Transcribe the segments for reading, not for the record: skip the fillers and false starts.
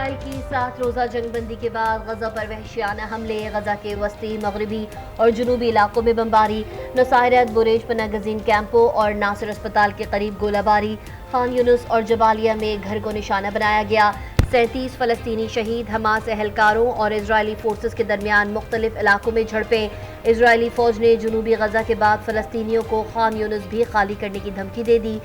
اسرائیل کی 7 روزہ جنگ بندی کے بعد غزہ پر وحشیانہ حملے، غزہ کے وسطی، مغربی اور جنوبی علاقوں میں بمباری، نصائرت، بریج پناہ گزین کیمپوں اور ناصر اسپتال کے قریب گولہ باری، خان یونس اور جبالیہ میں گھر کو نشانہ بنایا گیا۔ 37 فلسطینی شہید، حماس اہلکاروں اور اسرائیلی فورسز کے درمیان مختلف علاقوں میں جھڑپیں۔ اسرائیلی فوج نے جنوبی غزہ کے بعد فلسطینیوں کو خان یونس بھی خالی کرنے کی دھمکی دے دی۔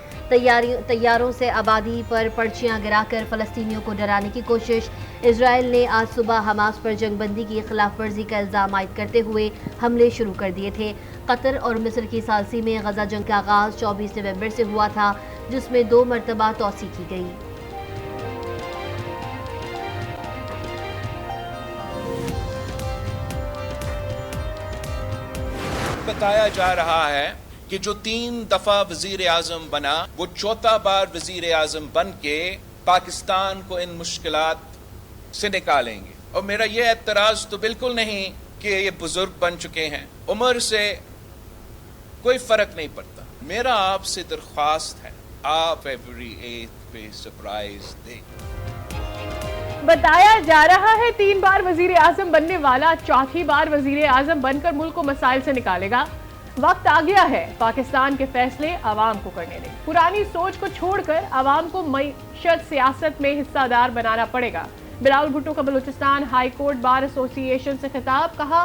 طیاروں سے آبادی پر پرچیاں گرا کر فلسطینیوں کو ڈرانے کی کوشش۔ اسرائیل نے آج صبح حماس پر جنگ بندی کی خلاف ورزی کا الزام عائد کرتے ہوئے حملے شروع کر دیے تھے۔ قطر اور مصر کی ثالثی میں غزہ جنگ کا آغاز 24 نومبر سے ہوا تھا، جس میں 2 مرتبہ توسیع کی گئی۔ بتایا جا رہا ہے کہ جو 3 دفعہ وزیر اعظم بنا وہ 4تھا بار وزیر اعظم بن کے پاکستان کو ان مشکلات سے نکالیں گے۔ اور میرا یہ اعتراض تو بالکل نہیں کہ یہ بزرگ بن چکے ہیں، عمر سے کوئی فرق نہیں پڑتا۔ میرا آپ سے درخواست ہے، آپ فیبروری 8 پہ سرپرائز دیں۔ بتایا جا رہا ہے 3 بار وزیر اعظم بننے والا 4تھی بار وزیر اعظم بن کر ملک کو مسائل سے نکالے گا۔ وقت آ گیا ہے پاکستان کے فیصلے عوام کو کرنے دیں۔ پرانی سوچ کو چھوڑ کر عوام کو معیشت سیاست میں حصہ دار بنانا پڑے گا۔ بلاول بھٹو کا بلوچستان ہائی کورٹ بار ایسوسی ایشن سے خطاب، کہا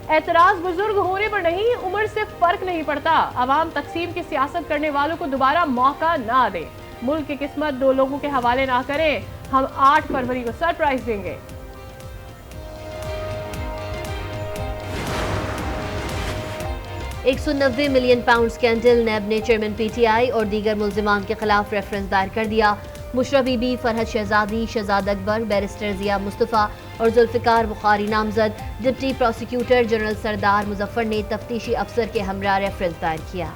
اعتراض بزرگ ہونے پر نہیں، عمر سے فرق نہیں پڑتا۔ عوام تقسیم کی سیاست کرنے والوں کو دوبارہ موقع نہ دیں۔ ملک کی قسمت 2 لوگوں کے حوالے نہ کریں۔ ہم 8 فروری کو سرپرائز دیں گے۔ 190 ملین پاؤنڈ سکینڈل، نیب نے چیئرمین پی ٹی آئی اور دیگر ملزمان کے خلاف ریفرنس دائر کر دیا۔ بشرا بی بی، فرحت شہزادی، شہزاد اکبر، بیرسٹر ضیاء مصطفیٰ اور ذوالفقار بخاری نامزد۔ ڈپٹی پروسیکیوٹر جنرل سردار مظفر نے تفتیشی افسر کے ہمراہ ریفرنس دائر کیا۔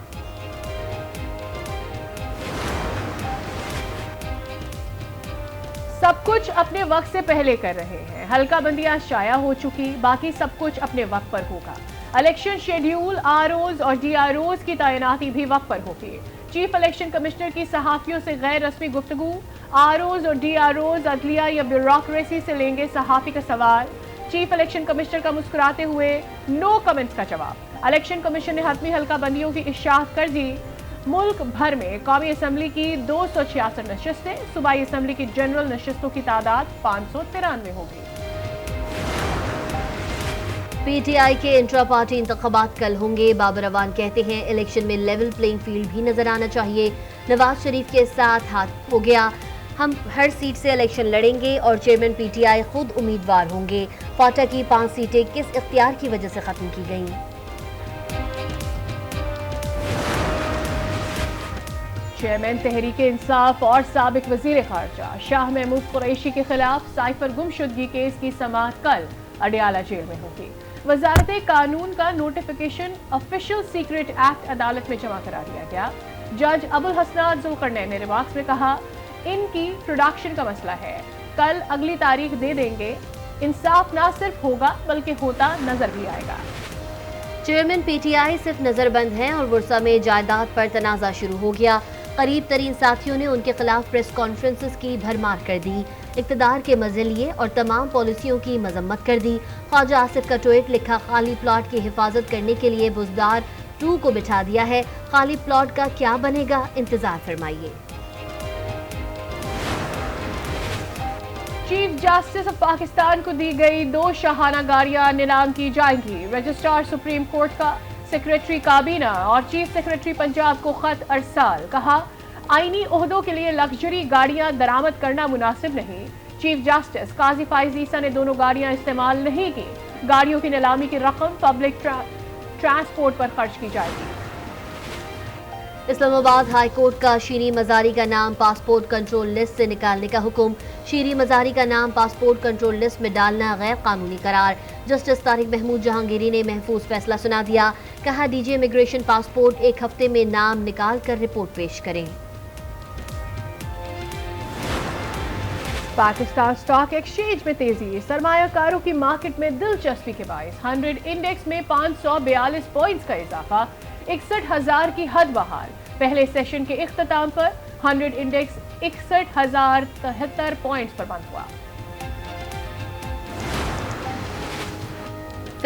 سب کچھ اپنے وقت سے پہلے کر رہے ہیں۔ حلقہ بندیاں شائع ہو چکی، باقی سب کچھ اپنے وقت پر ہوگا۔ الیکشن شیڈیول، آر اوز اور ڈی آر اوز کی تعیناتی بھی وقت پر ہوگی۔ چیف الیکشن کمشنر کی صحافیوں سے غیر رسمی گفتگو۔ آر اوز اور ڈی آر اوز عدلیہ یا بیوروکریسی سے لیں گے صحافی کا سوال۔ چیف الیکشن کمشنر کا مسکراتے ہوئے نو کمنٹس کا جواب۔ الیکشن کمیشن نے حتمی حلقہ بندیوں کی اشاعت کر دی۔ ملک بھر میں قومی اسمبلی کی 266 نشستیں، صوبائی اسمبلی کی جنرل نشستوں کی تعداد 593 ہوگی۔ پی ٹی آئی کے انٹرا پارٹی انتخابات کل ہوں گے۔ بابر اعوان کہتے ہیں الیکشن میں لیول پلینگ فیلڈ بھی نظر آنا چاہیے۔ نواز شریف کے ساتھ ہاتھ ہو گیا، ہم ہر سیٹ سے الیکشن لڑیں گے اور چیئرمین پی ٹی آئی خود امیدوار ہوں گے۔ فاٹا کی 5 سیٹیں کس اختیار کی وجہ سے ختم کی گئیں؟ چیئرمین تحریک انصاف اور سابق وزیر خارجہ شاہ محمود قریشی کے خلاف سائفر گمشدگی کیس کی سماعت کل اڈیالہ جیل میں ہوگی۔ وزارت قانون کا نوٹیفیکیشن آفیشل سیکرٹ ایکٹ عدالت میں جمع کرا دیا گیا۔ جج ابوالحسنات ذوالقرنین نے ریمارکس میں کہا ان کی پروڈکشن کا مسئلہ ہے، کل اگلی تاریخ دے دیں گے، انصاف نہ صرف ہوگا بلکہ ہوتا نظر بھی آئے گا۔ چیئرمین پی ٹی آئی صرف نظر بند ہیں اور ورثہ میں جائیداد پر تنازع شروع ہو گیا۔ قریب ترین ساتھیوں نے ان کے خلاف پریس کانفرنسز کی بھرمار کر دی، اقتدار کے مزے لیے اور تمام پالیسیوں کی مذمت کر دی۔ خواجہ آصف کا ٹویٹ لکھا، خالی پلاٹ کی حفاظت کرنے کے لیے بزدار 2 کو بٹھا دیا ہے، خالی پلاٹ کا کیا بنے گا، انتظار فرمائیے۔ چیف جسٹس آف پاکستان کو دی گئی 2 شاہانہ گاڑیاں نیلام کی جائیں گی۔ رجسٹرار سپریم کورٹ کا سیکریٹری کابینہ اور چیف سیکریٹری پنجاب کو خط ارسال، کہا آئینی عہدوں کے لیے لگژری گاڑیاں درآمد کرنا مناسب نہیں۔ چیف جسٹس قاضی فائز عیسیٰ نے دونوں گاڑیاں استعمال نہیں کی۔ گاڑیوں کی نیلامی کی رقم پبلک ٹرانسپورٹ پر خرچ کی جائے گی۔ اسلام آباد ہائی کورٹ کا شیریں مزاری کا نام پاسپورٹ کنٹرول لسٹ سے نکالنے کا حکم۔ شیریں مزاری کا نام پاسپورٹ کنٹرول لسٹ میں ڈالنا غیر قانونی قرار۔ جسٹس طارق محمود جہانگیری نے محفوظ فیصلہ سنا دیا، کہا ڈی جی امیگریشن پاسپورٹ 1 ہفتے میں نام نکال کر رپورٹ پیش کریں۔ پاکستان سٹاک ایکسچینج میں تیزی، سرمایہ کاروں کی مارکیٹ میں دلچسپی کے باعث 100 انڈیکس میں 542 پوائنٹس کا اضافہ، 61,000 کی حد بحال۔ پہلے سیشن کے اختتام پر 100 انڈیکس 61,073 پوائنٹس پر بند ہوا۔